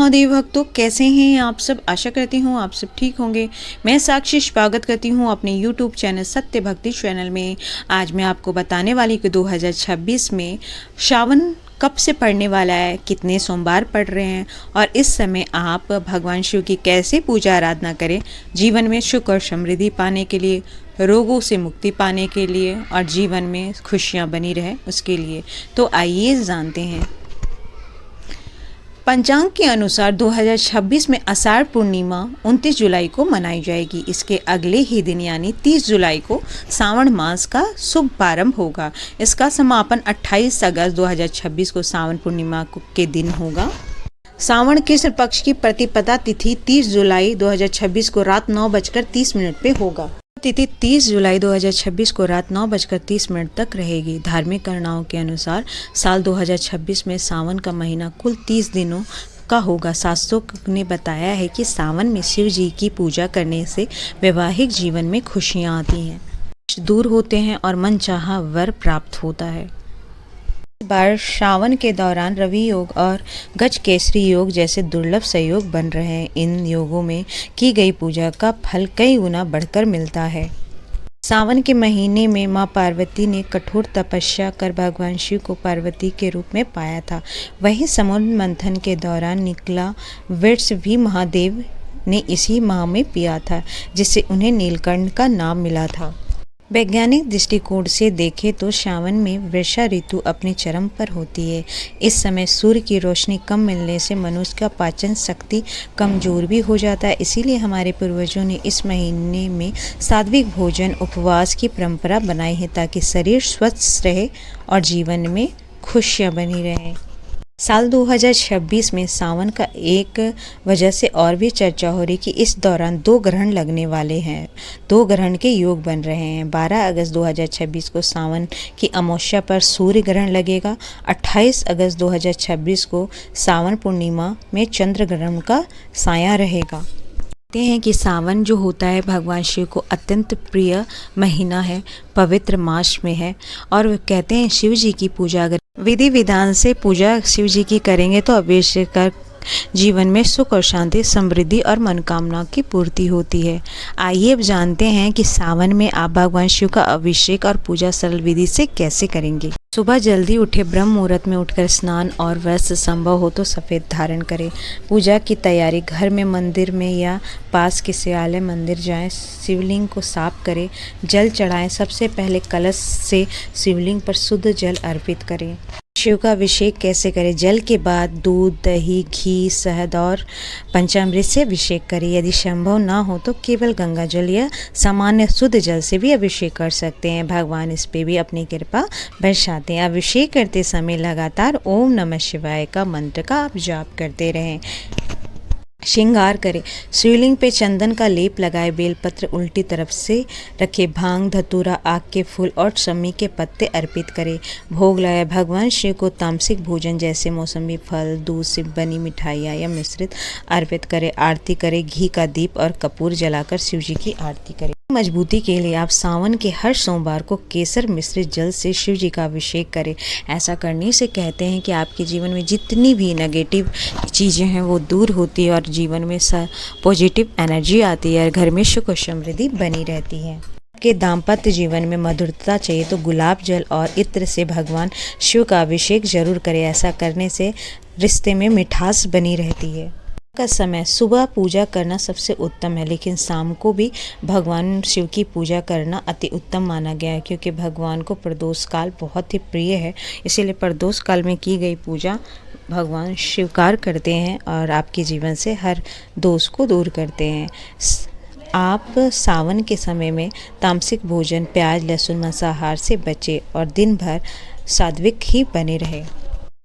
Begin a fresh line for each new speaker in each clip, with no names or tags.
महादेव भक्तों, कैसे हैं आप सब। आशा करती हूँ आप सब ठीक होंगे। मैं साक्षी स्वागत करती हूँ अपने YouTube चैनल सत्य भक्ति चैनल में। आज मैं आपको बताने वाली कि 2026 में श्रावण कब से पड़ने वाला है, कितने सोमवार पड़ रहे हैं और इस समय आप भगवान शिव की कैसे पूजा आराधना करें जीवन में सुख और समृद्धि पाने के लिए, रोगों से मुक्ति पाने के लिए और जीवन में खुशियाँ बनी रहे उसके लिए। तो आइए जानते हैं। पंचांग के अनुसार 2026 में आषाढ़ पूर्णिमा 29 जुलाई को मनाई जाएगी। इसके अगले ही दिन यानी 30 जुलाई को सावन मास का शुभ प्रारंभ होगा। इसका समापन 28 अगस्त 2026 को सावन पूर्णिमा के दिन होगा। सावन कृष्ण पक्ष की प्रतिपदा तिथि 30 जुलाई 2026 को रात 9:30 पे होगा। तिथि 30 जुलाई 2026 को रात 9:30 तक रहेगी। धार्मिक गणनाओं के अनुसार साल 2026 में सावन का महीना कुल 30 दिनों का होगा। शास्त्रों ने बताया है कि सावन में शिव जी की पूजा करने से वैवाहिक जीवन में खुशियां आती हैं, दूर होते हैं और मनचाहा वर प्राप्त होता है। इस बार श्रावण के दौरान रवि योग और गज केसरी योग जैसे दुर्लभ संयोग बन रहे हैं। इन योगों में की गई पूजा का फल कई गुना बढ़कर मिलता है। सावन के महीने में मां पार्वती ने कठोर तपस्या कर भगवान शिव को पार्वती के रूप में पाया था। वहीं समुद्र मंथन के दौरान निकला विष भी महादेव ने इसी माह में पिया था, जिससे उन्हें नीलकंठ का नाम मिला था। वैज्ञानिक दृष्टिकोण से देखें तो सावन में वर्षा ऋतु अपने चरम पर होती है। इस समय सूर्य की रोशनी कम मिलने से मनुष्य का पाचन शक्ति कमजोर भी हो जाता है। इसीलिए हमारे पूर्वजों ने इस महीने में सात्विक भोजन उपवास की परंपरा बनाई है, ताकि शरीर स्वस्थ रहे और जीवन में खुशियाँ बनी रहें। साल 2026 में सावन का एक वजह से और भी चर्चा हो रही कि इस दौरान 2 ग्रहण लगने वाले हैं। 2 ग्रहण के योग बन रहे हैं। 12 अगस्त 2026 को सावन की अमावस्या पर सूर्य ग्रहण लगेगा। 28 अगस्त 2026 को सावन पूर्णिमा में चंद्र ग्रहण का साया रहेगा। कहते हैं कि सावन जो होता है भगवान शिव को अत्यंत प्रिय महीना है, पवित्र मास में है। और कहते हैं शिव जी की पूजा अगर विधि विधान से पूजा शिव जी की करेंगे तो अवश्य कर जीवन में सुख और शांति, समृद्धि और मनोकामना की पूर्ति होती है। आइए अब जानते हैं कि सावन में आप भगवान शिव का अभिषेक और पूजा सरल विधि से कैसे करेंगे। सुबह जल्दी उठे, ब्रह्म मुहूर्त में उठकर स्नान और वस्त्र संभव हो तो सफ़ेद धारण करें। पूजा की तैयारी घर में, मंदिर में या पास के शिवालय मंदिर जाएं। शिवलिंग को साफ करें, जल चढ़ाएं। सबसे पहले कलश से शिवलिंग पर शुद्ध जल अर्पित करें। शिव का अभिषेक कैसे करें। जल के बाद दूध, दही, घी, शहद और पंचामृत से अभिषेक करें। यदि संभव ना हो तो केवल गंगा जल या सामान्य शुद्ध जल से भी अभिषेक कर सकते हैं। भगवान इस पे भी अपनी कृपा बरसाते हैं। अभिषेक करते समय लगातार ओम नमः शिवाय का मंत्र का आप जाप करते रहें। श्रृंगार करें। शिवलिंग पे चंदन का लेप लगाए, बेलपत्र उल्टी तरफ से रखे, भांग, धतूरा, आक के फूल और शमी के पत्ते अर्पित करें। भोग लगाए। भगवान शिव को तामसिक भोजन जैसे मौसमी फल, दूध से बनी मिठाइयाँ या मिश्रित अर्पित करें। आरती करें। घी का दीप और कपूर जलाकर शिव जी की आरती करें। मजबूती के लिए आप सावन के हर सोमवार को केसर मिश्रित जल से शिव जी का अभिषेक करें। ऐसा करने से कहते हैं कि आपके जीवन में जितनी भी नेगेटिव चीज़ें हैं वो दूर होती है और जीवन में पॉजिटिव एनर्जी आती है और घर में सुख और समृद्धि बनी रहती है। के दाम्पत्य जीवन में मधुरता चाहिए तो गुलाब जल और इत्र से भगवान शिव का अभिषेक जरूर करें। ऐसा करने से रिश्ते में मिठास बनी रहती है। का समय सुबह पूजा करना सबसे उत्तम है, लेकिन शाम को भी भगवान शिव की पूजा करना अति उत्तम माना गया है, क्योंकि भगवान को प्रदोष काल बहुत ही प्रिय है। इसीलिए प्रदोष काल में की गई पूजा भगवान स्वीकार करते हैं और आपके जीवन से हर दोष को दूर करते हैं। आप सावन के समय में तामसिक भोजन, प्याज, लहसुन, मांसाहार से बचें और दिन भर सात्विक ही बने रहें।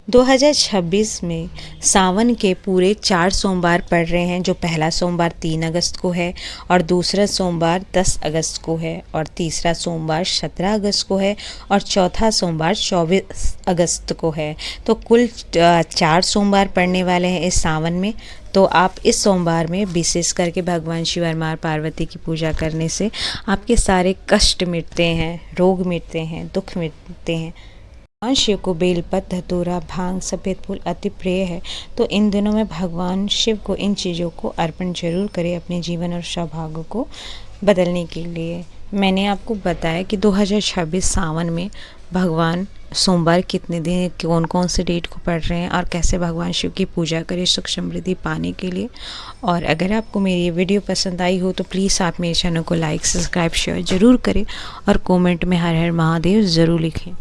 2026 में सावन के पूरे 4 सोमवार पड़ रहे हैं, जो पहला सोमवार 3 अगस्त को है और दूसरा सोमवार 10 अगस्त को है और तीसरा सोमवार 17 अगस्त को है और चौथा सोमवार 24 अगस्त को है। तो कुल 4 सोमवार पड़ने वाले हैं इस सावन में। तो आप इस सोमवार में विशेष करके भगवान शिव और माँ पार्वती की पूजा करने से आपके सारे कष्ट मिटते हैं, रोग मिटते हैं, दुख मिटते हैं। भगवान शिव को बेलपत्र, धतूरा, भांग, सफ़ेद फूल अति प्रिय है। तो इन दिनों में भगवान शिव को इन चीज़ों को अर्पण जरूर करें अपने जीवन और सौभाग्य को बदलने के लिए। मैंने आपको बताया कि 2026 सावन में भगवान सोमवार कितने दिन, कौन कौन से डेट को पड़ रहे हैं और कैसे भगवान शिव की पूजा करें सुख समृद्धि पाने के लिए। और अगर आपको मेरी ये वीडियो पसंद आई हो तो प्लीज़ आप मेरे चैनल को लाइक, सब्सक्राइब, शेयर ज़रूर करें और कमेंट में हर हर महादेव ज़रूर लिखें।